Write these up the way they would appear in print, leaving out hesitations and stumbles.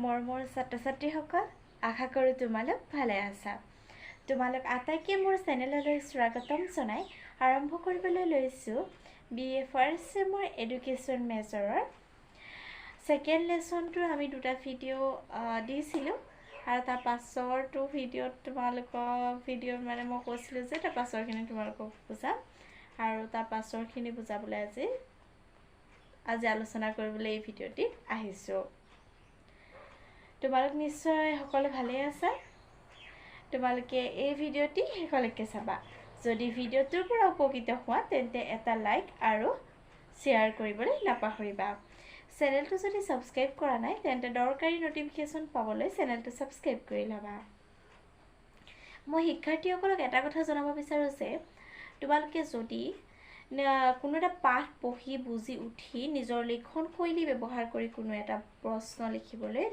মোৰ ছাত্ৰ-ছাত্ৰীসকল আশা কৰোঁ তোমালোক ভালে আছা। তোমালোক আটাইকে মোৰ চেনেললৈ স্বাগতম জনাই আৰম্ভ কৰিবলৈ লৈছোঁ b.a.1st চেমৰ এডুকেশ্যন মেজৰৰ ছেকেণ্ড লেছনটোৰ আমি দুটা ভিডিঅ' দিছিলোঁ আৰু তাৰ পাছৰটো ভিডিঅ'ত তোমালোকক মই কৈছিলোঁ যে তাৰ পাছৰখিনি তোমালোকক বুজাম আৰু তাৰ পাছৰখিনি বুজাবলৈ আজি আলোচনা কৰিবলৈ এই ভিডিঅ'টিত আহিছোঁ। তোমালোক নিশ্চয় সকলো ভালে আছা। তোমালোকে এই ভিডিঅ'টি শেষলৈকে চাবা। যদি ভিডিঅ'টোৰ পৰা উপকৃত হোৱা তেন্তে এটা লাইক আৰু শ্বেয়াৰ কৰিবলৈ নাপাহৰিবা। চেনেলটো যদি ছাবস্ক্ৰাইব কৰা নাই তেন্তে দৰকাৰী নটিফিকেশ্যন পাবলৈ চেনেলটো ছাবস্ক্ৰাইব কৰি ল'বা। মই শিক্ষাৰ্থীসকলক এটা কথা জনাব বিচাৰোঁ যে তোমালোকে যদি কোনো এটা পাঠ পঢ়ি বুজি উঠি নিজৰ লিখন শৈলী ব্যৱহাৰ কৰি কোনো এটা প্ৰশ্ন লিখিবলৈ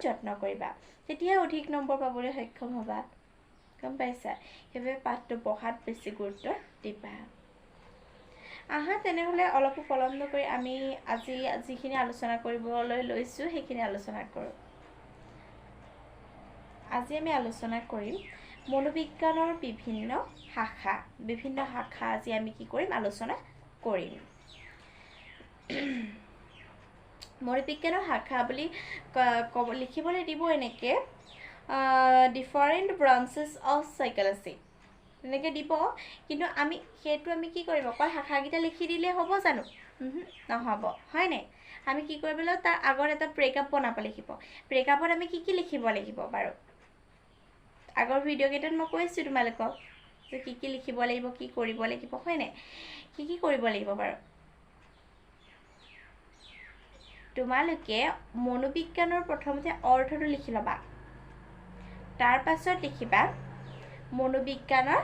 যত্ন কৰিবা, তেতিয়া অধিক নম্বৰ পাবলৈ সক্ষম হ'বা। গম পাইছা? সেইবাবে পাঠটো পঢ়াত বেছি গুৰুত্ব দিবা। আহা তেনেহ'লে অলপো পলম নকৰি আমি আজি যিখিনি আলোচনা কৰিবলৈ লৈছোঁ সেইখিনি আলোচনা কৰোঁ। আজি আমি আলোচনা কৰিম মনোবিজ্ঞানৰ বিভিন্ন শাখা আজি আমি কি কৰিম আলোচনা কৰিম। মনোবিজ্ঞানৰ শাখা বুলি লিখিবলৈ দিব এনেকৈ ডিফাৰেণ্ট ব্ৰাঞ্চেছ অফ সাইক'লজি এনেকৈ দিব, কিন্তু আমি কি কৰিম অকল শাখাকেইটা লিখি দিলে হ'ব জানো? নহ'ব, হয়নে? আমি কি কৰিব লাগিব তাৰ আগত এটা ব্ৰেকআপ বনাব লাগিব। ব্ৰেকআপত আমি কি লিখিব লাগিব বাৰু? আগৰ ভিডিঅ' কেইটাত মই কৈছোঁ তোমালোকক যে কি লিখিব লাগিব, কি কৰিব লাগিব, হয়নে? কি কৰিব লাগিব বাৰু? তোমালোকে মনোবিজ্ঞানৰ প্ৰথমতে অৰ্থটো লিখি ল'বা। তাৰ পাছত লিখিবা মনোবিজ্ঞানৰ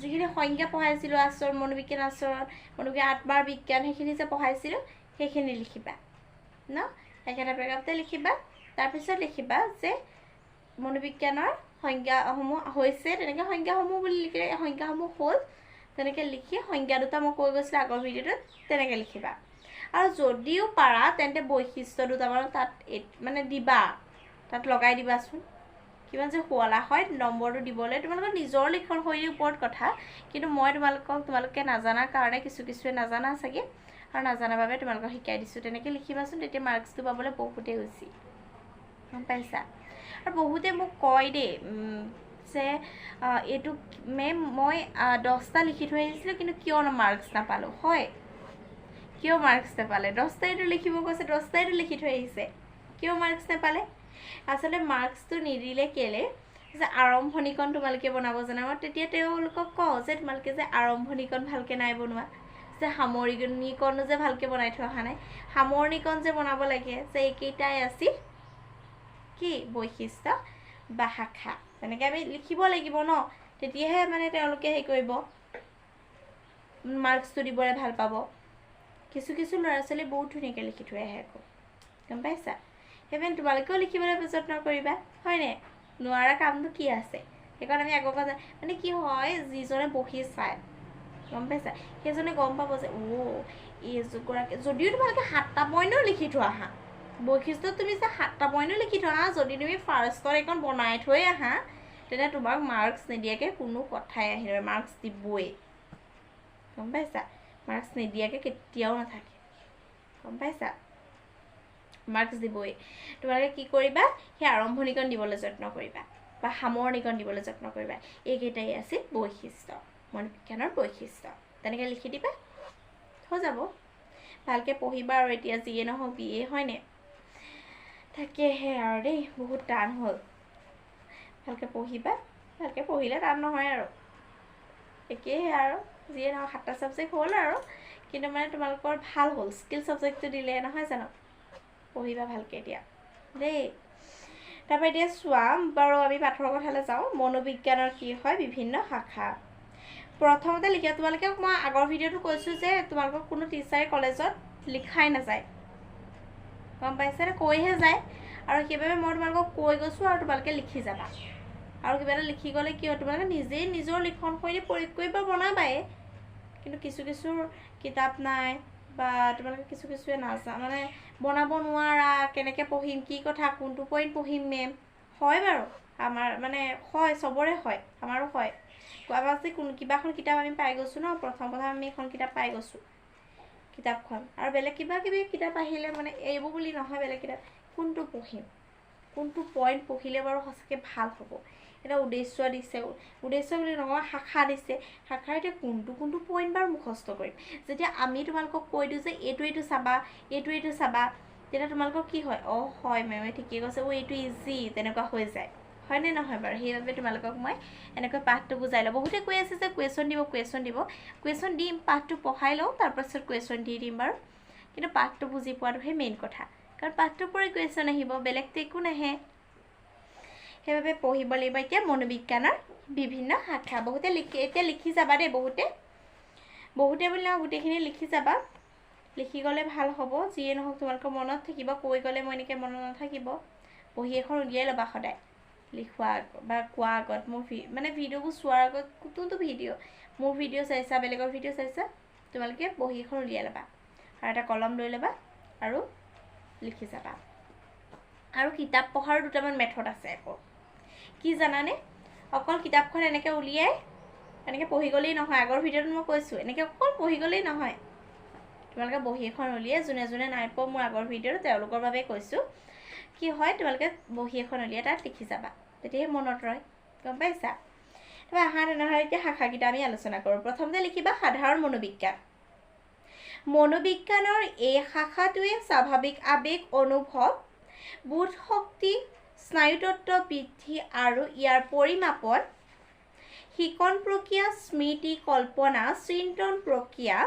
যিখিনি সংজ্ঞা পঢ়াইছিলোঁ মনোবিজ্ঞান আচৰণ, মনোবিজ্ঞান আত্মাৰ বিজ্ঞান সেইখিনি যে পঢ়াইছিলোঁ সেইখিনি লিখিবা ন? একেটা ব্ৰেকআপতে লিখিবা। তাৰপিছত লিখিবা যে মনোবিজ্ঞানৰ সংজ্ঞাসমূহ হৈছে, তেনেকৈ সংজ্ঞাসমূহ বুলি লিখিলে সংজ্ঞাসমূহ হ'ল তেনেকৈ লিখি সংজ্ঞা দুটা মই কৈ গৈছিলোঁ আগৰ ভিডিঅ'টোত তেনেকৈ লিখিবা। আৰু যদিও পাৰা তেন্তে বৈশিষ্ট্য দুটামান তাত দিবা, তাত লগাই দিবাচোন। কিমান যে শুৱলা হয় নম্বৰটো দিবলৈ, তোমালোকৰ নিজৰ লিখন শৈলীৰ ওপৰত কথা। কিন্তু মই তোমালোকে নাজানাৰ কাৰণে কিছুৱে নাজানা চাগে, আৰু নাজানাৰ বাবে তোমালোকক শিকাই দিছোঁ। তেনেকৈ লিখিবাচোন, তেতিয়া মাৰ্কছটো পাবলৈ বহুতেই উচিত। গম পাইছা? আৰু বহুতে মোক কয় দেই যে এইটো মেম মই 10টা লিখি থৈ আহিছিলোঁ কিন্তু কিয় মাৰ্কছ নাপালোঁ। হয়, কিয় মাৰ্কছ নাপালে? 10টাইটো লিখিব কৈছে, 10টাইটো লিখি থৈ আহিছে, কিয় মাৰ্কছ নাপালে? আচলতে মাৰ্কছটো নিদিলে কেলে যে আৰম্ভণিকণ তোমালোকে বনাব জানা। মই তেতিয়া তেওঁলোকক কওঁ যে তোমালোকে যে আৰম্ভণিকণ ভালকৈ নাই বনোৱা, যে সামৰণিকণো যে ভালকৈ বনাই থৈ অহা নাই। সামৰণিকণ যে বনাব লাগে, যে এইকেইটাই আছিল কি বৈশিষ্ট্য বা শাখা। তেনেকৈ আমি লিখিব লাগিব ন, তেতিয়াহে তেওঁলোকে কৰিব, মাৰ্কছটো দিবলৈ ভাল পাব। কিছু ল'ৰা ছোৱালী বহুত ধুনীয়াকৈ লিখি থৈ আহে আকৌ। গম পাইছা? সেইবাবে তোমালোকেও লিখিবলৈ যত্ন কৰিবা, হয়নে? নোৱাৰা কামটো কি আছে? সেইকাৰণে আমি আগৰ পৰা কি হয়, যিজনে বহি চায় গম পাইছা, সেইজনে গম পাব যে এইগৰাকী যদিও তোমালোকে 7টা পইণ্টো লিখি থোৱা আহা, বৈশিষ্ট্যত তুমি যে 7টা পইণ্টো লিখি থোৱা আহা, যদি তুমি ফাৰ্ষ্টত এখন বনাই থৈ আহা তেনে তোমাক মাৰ্কছ নিদিয়াকৈ কোনো কথাই আহিলে মাৰ্কছ দিবই। গম পাইছা? মাৰ্কছ নিদিয়াকৈ কেতিয়াও নাথাকে। গম পাইছা? মাৰ্কছ দিবই। তোমালোকে কি কৰিবা, সেই আৰম্ভণিকণ দিবলৈ যত্ন কৰিবা বা সামৰণিকণ দিবলৈ যত্ন কৰিবা। এইকেইটাই আছিল বৈশিষ্ট্য, মনোবিজ্ঞানৰ বৈশিষ্ট্য। তেনেকৈ লিখি দিবা, হৈ যাব। ভালকৈ পঢ়িবা আৰু এতিয়া যিয়ে নহওক BA, হয়নে? তাকেহে আৰু দেই, বহুত টান হ'ল। ভালকৈ পঢ়িবা, ভালকৈ পঢ়িলে টান নহয় আৰু, একেইহে আৰু যিয়ে নহওক 7টা ছাবজেক্ট হ'ল আৰু, কিন্তু তোমালোকৰ ভাল হ'ল, স্কিল ছাবজেক্টটো দিলে নহয় জানো? পঢ়িবা ভালকৈ এতিয়া দেই। তাৰপৰা এতিয়া চোৱা বাৰু আমি পাঠৰ কথালৈ যাওঁ। মনোবিজ্ঞানৰ কি হয় বিভিন্ন শাখা। প্ৰথমতে লিখা, তোমালোকে মই আগৰ ভিডিঅ'টো কৈছোঁ যে তোমালোকক কোনো টিচাৰে কলেজত লিখাই নাযায়। গম পাইছেনে? কৈহে যায়, আৰু সেইবাবে মই তোমালোকক কৈ গৈছোঁ আৰু তোমালোকে লিখি যাবা। আৰু কিবা এটা লিখি গ'লে কি হয়, তোমালোকে নিজেই নিজৰ লিখন শৈলী প্ৰয়োগ কৰিব বনাবাই, কিন্তু কিছু কিতাপ নাই বা তোমালোকে কিছুৱে নাজা মানে বনাব নোৱাৰা কেনেকৈ পঢ়িম কি কথা কোনটো পইণ্ট পঢ়িম মেম হয় বাৰু আমাৰ মানে হয় চবৰে হয় আমাৰো হয় আমাৰ যে কিবা এখন কিতাপ আমি পাই গৈছোঁ ন প্ৰথম আমি এখন কিতাপ পাই গৈছোঁ কিতাপখন আৰু বেলেগ কিবি কিতাপ আহিলে মানে এইবোৰ বুলি নহয় বেলেগ কিতাপ কোনটো পঢ়িম কোনটো পইণ্ট পঢ়িলে বাৰু সঁচাকৈ ভাল হ'ব এটা উদ্দেশ্য দিছে উদ্দেশ্য বুলি নহয় শাখা দিছে শাখাৰ এতিয়া কোনটো পইণ্ট বাৰু মুখস্থ কৰিম যেতিয়া আমি তোমালোকক কৈ দিওঁ যে এইটো চাবা এইটো চাবা তেতিয়া তোমালোকৰ কি হয় হয় মেমে ঠিকেই কৈছে এইটো ইজি তেনেকুৱা হৈ যায় হয়নে নহয় বাৰু সেইবাবে তোমালোকক মই এনেকৈ পাঠটো বুজাই লওঁ বহুতে কৈ আছে যে কুৱেশ্যন দিম পাঠটো পঢ়াই লওঁ তাৰপাছত কুৱেশ্যন দি দিম বাৰু কিন্তু পাঠটো বুজি পোৱাটোহে মেইন কথা কাৰণ পাঠটোৰ পৰাই কুৱেশ্যন আহিব বেলেগটো একো নাহে সেইবাবে পঢ়িব লাগিব এতিয়া মনোবিজ্ঞানৰ বিভিন্ন শাখা বহুতে লিখি যাবা দেই বহুতে বুলি নহয় গোটেইখিনি লিখি যাবা লিখি গ'লে ভাল হ'ব যিয়ে নহওক তোমালোকৰ মনত থাকিব কৈ গ'লে মই এনেকৈ মনত নাথাকিব বহি এখন উলিয়াই ল'বা সদায় লিখোৱা বা কোৱা আগত মোৰ মানে ভিডিঅ'বোৰ চোৱাৰ আগত কোনটো ভিডিঅ' মোৰ ভিডিঅ' চাইছা বেলেগৰ ভিডিঅ' চাইছা তোমালোকে বহি এখন উলিয়াই ল'বা আৰু এটা কলম লৈ ল'বা আৰু লিখি যাবা আৰু কিতাপ পঢ়াৰ দুটামান মেথড আছে আকৌ কি জানানে অকল কিতাপখন এনেকৈ উলিয়াই এনেকৈ পঢ়ি গ'লেই নহয় আগৰ ভিডিঅ'ত মই কৈছোঁ এনেকৈ অকল পঢ়ি গ'লেই নহয় তোমালোকে বহি এখন উলিয়াই যোনে নাই পোৱা মোৰ আগৰ ভিডিঅ'ত তেওঁলোকৰ বাবে কৈছোঁ কি হয় তোমালোকে বহি এখন উলিয়াই তাত লিখি যাবা তেতিয়াহে মনত ৰয় গম পাইছা তাৰপৰা আহা তেনেহ'লে এতিয়া শাখাকেইটা আমি আলোচনা কৰোঁ প্ৰথমতে লিখিবা সাধাৰণ মনোবিজ্ঞানৰ এই শাখাটোৱে স্বাভাৱিক আৱেগ অনুভৱ বোধ শক্তি স্নায়ুতত্ত্ব বৃদ্ধি আৰু ইয়াৰ পৰিমাপন শিকন প্ৰক্ৰিয়া স্মৃতি কল্পনা চিন্তন প্ৰক্ৰিয়া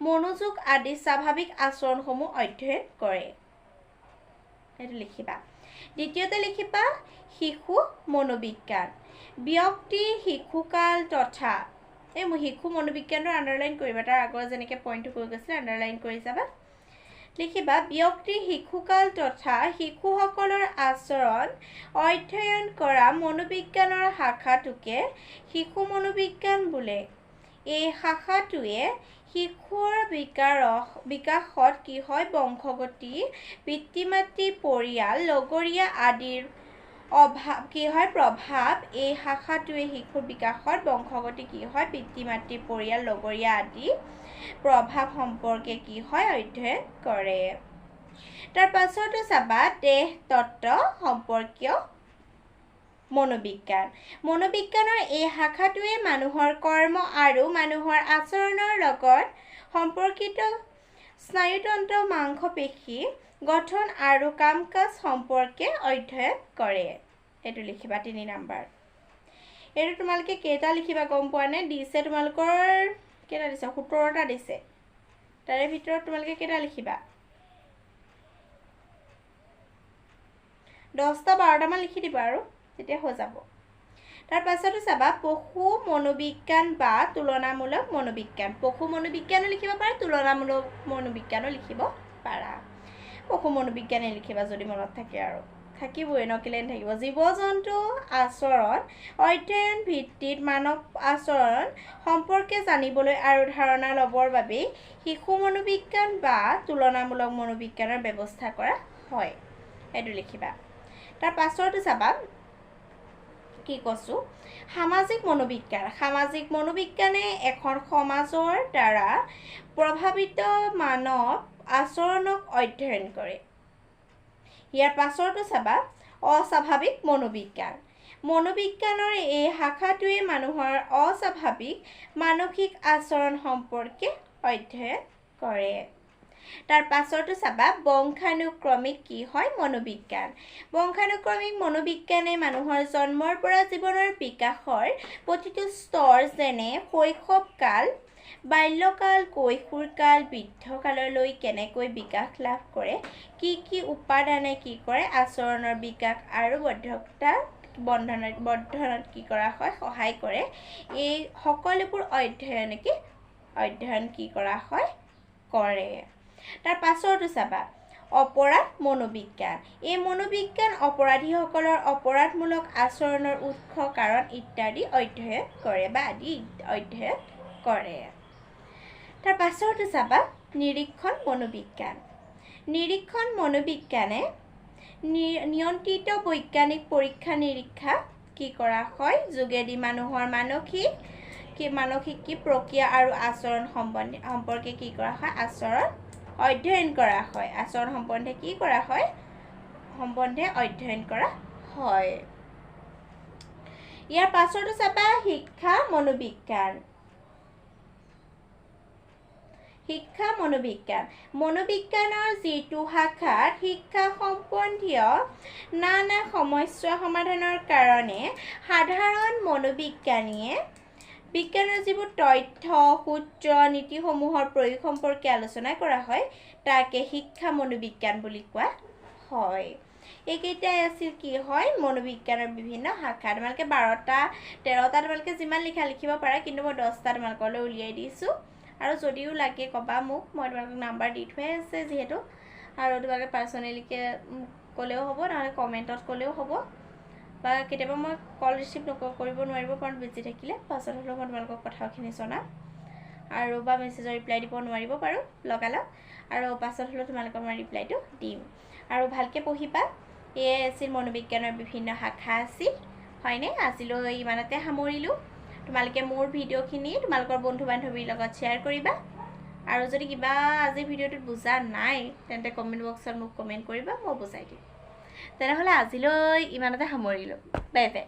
মনোযোগ আদি স্বাভাৱিক আচৰণসমূহ অধ্যয়ন কৰে এইটো লিখিবা দ্বিতীয়তে লিখিবা শিশু মনোবিজ্ঞান ব্যক্তি শিশুকাল তথা এই শিশু মনোবিজ্ঞানটো আণ্ডাৰলাইন কৰিবা তাৰ আগৰ যেনেকৈ পইণ্টটো কৈ গৈছিলে আণ্ডাৰলাইন কৰি যাবা লিখিবা ব্যক্তি শিশুকাল তথা শিশুসকলৰ আচৰণ অধ্যয়ন কৰা মনোবিজ্ঞানৰ শাখাটোকে শিশু মনোবিজ্ঞান বোলে এই শাখাটোৱে শিশুৰ বিকাশত কি হয় বংশগতি পিতৃ মাতৃ পৰিয়াল লগৰীয়া আদিৰ প্ৰভাৱ এই শাখাটোৱে শিশুৰ বিকাশত বংশগতি কি হয় পিতৃ মাতৃ পৰিয়াল লগৰীয়া আদি প্ৰভাৱ সম্পৰ্কে কি হয় অধ্যয়ন কৰে তাৰ পাছতো চাবা দেহ তত্ত্ব সম্পৰ্কীয় মনোবিজ্ঞানৰ এই শাখাটোৱে মানুহৰ কৰ্ম আৰু মানুহৰ আচৰণৰ লগত সম্পৰ্কিত স্নায়ুতন্ত্ৰ মাংসপেশী গঠন আৰু কাম কাজ সম্পৰ্কে অধ্যয়ন কৰে এইটো লিখিবা 3 নম্বৰ এইটো তোমালোকে কেইটা লিখিবা গম পোৱা নে দিছে তোমালোকৰ কেইটা দিছে 17টা দিছে তাৰে ভিতৰত তোমালোকে কেইটা লিখিবা 10টা 12টা মান লিখি দিবা আৰু তেতিয়া হৈ যাব তাৰ পাছতো চাবা পশু মনোবিজ্ঞান বা তুলনামূলক মনোবিজ্ঞান পশু মনোবিজ্ঞানো লিখিব পাৰা তুলনামূলক মনোবিজ্ঞানো লিখিব পাৰা পশু মনোবিজ্ঞানে লিখিবা যদি মনত থাকে আৰু থাকিবই নকিলে থাকিব জীৱ জন্তু আচৰণ অধ্যয়ন ভিত্তিত মানৱ আচৰণ সম্পৰ্কে জানিবলৈ আৰু ধাৰণা ল'বৰ বাবে শিশু মনোবিজ্ঞান বা তুলনামূলক মনোবিজ্ঞানৰ ব্যৱস্থা কৰা হয় এইটো লিখিবা তাৰ পাছতো চাবা কি কৈছোঁ সামাজিক মনোবিজ্ঞানে এখন সমাজৰ দ্বাৰা প্ৰভাৱিত মানৱ আচৰণক অধ্যয়ন কৰে ইয়াৰ পাছতো চাবা অস্বাভাৱিক মনোবিজ্ঞানৰ এই শাখাটোৱে মানুহৰ অস্বাভাৱিক মানসিক আচৰণ সম্পৰ্কে অধ্যয়ন কৰে তাৰ পাছতো চাবা বংশানুক্ৰমিক কি হয় বংশানুক্ৰমিক মনোবিজ্ঞানে মানুহৰ জন্মৰ পৰা জীৱনৰ বিকাশৰ প্ৰতিটো স্তৰ যেনে শৈশৱকাল বাল্যকাল কৈশোৰকাল বৃদ্ধকাললৈ কেনেকৈ বিকাশ লাভ কৰে কি উপাদানে কি কৰে আচৰণৰ বিকাশ আৰু বৰ্ধনত কি কৰা হয় সহায় কৰে এই সকলোবোৰ অধ্যয়ন কি কৰা হয় কৰে তাৰ পাছতো চাবা অপৰাধ মনোবিজ্ঞান এই মনোবিজ্ঞান অপৰাধীসকলৰ অপৰাধমূলক আচৰণৰ উৎস কাৰণ ইত্যাদি অধ্যয়ন কৰে বা আদি অধ্যয়ন কৰে তাৰ পাছতো চাবা নিৰীক্ষণ মনোবিজ্ঞান নিৰীক্ষণ মনোবিজ্ঞানে নিয়ন্ত্ৰিত বৈজ্ঞানিক পৰীক্ষা নিৰীক্ষা কি কৰা হয় যোগেদি মানুহৰ মানসিক কি প্ৰক্ৰিয়া আৰু আচৰণ সম্পৰ্কে কি কৰা হয় আচৰণ অধ্যয়ন কৰা হয় আচৰণ সম্বন্ধে কি কৰা হয় সম্বন্ধে অধ্যয়ন কৰা হয় ইয়াৰ পাছতো চাবা শিক্ষা মনোবিজ্ঞান মনোবিজ্ঞানৰ যিটো শাখাত শিক্ষা সম্বন্ধীয় নানা সমস্যা সমাধানৰ কাৰণে সাধাৰণ মনোবিজ্ঞানীয়ে বিজ্ঞানৰ যিবোৰ তথ্য সূত্ৰ নীতিসমূহৰ প্ৰয়োগ সম্পৰ্কে আলোচনা কৰা হয় তাকে শিক্ষা মনোবিজ্ঞান বুলি কোৱা হয় এইকেইটাই আছিল কি হয় মনোবিজ্ঞানৰ বিভিন্ন শাখা তোমালোকে 12টা 13টা তোমালোকে যিমান লিখিব পাৰা কিন্তু মই 10টা তোমালোকলৈ উলিয়াই দিছো আৰু যদিও লাগে কবা মোক মই তোমালোকক নাম্বাৰ দি থৈ আছে যেহেতু আৰু তোমালোকে পাৰ্সোনালিকে কলেও হ'ব নহলে কমেন্টত কলেও হ'ব বা কেতিয়াবা মই কল ৰিসিভ কৰিব নোৱাৰিব কাৰণ বিজি থাকিলে পাছত হলো মই তোমালোকক কথাখিনি জনাম আৰু বা মেছেজৰ ৰিপ্লাই দিব নোৱাৰিব পাৰো লগালা আৰু পাছত হলো তোমালোকক মই ৰিপ্লাইটো দিম আৰু ভালকে পঢ়িবা এই আছিল মনোবিজ্ঞানৰ বিভিন্ন শাখা আছিল হয়নে আজিলৈ ইমানতে সামৰিলো তোমালোকে মোৰ ভিডিওখিনি তোমালোকৰ বন্ধু বান্ধৱীৰ লগত শেয়াৰ কৰিবা আৰু যদি কিবা আজি ভিডিওটোত বুজা নাই তেন্তে কমেন্ট বক্সত মোক কমেন্ট কৰিবা মই বুজাই দিম তেনেহলে আজিলৈ ইমানতে সামৰিলো বাই বাই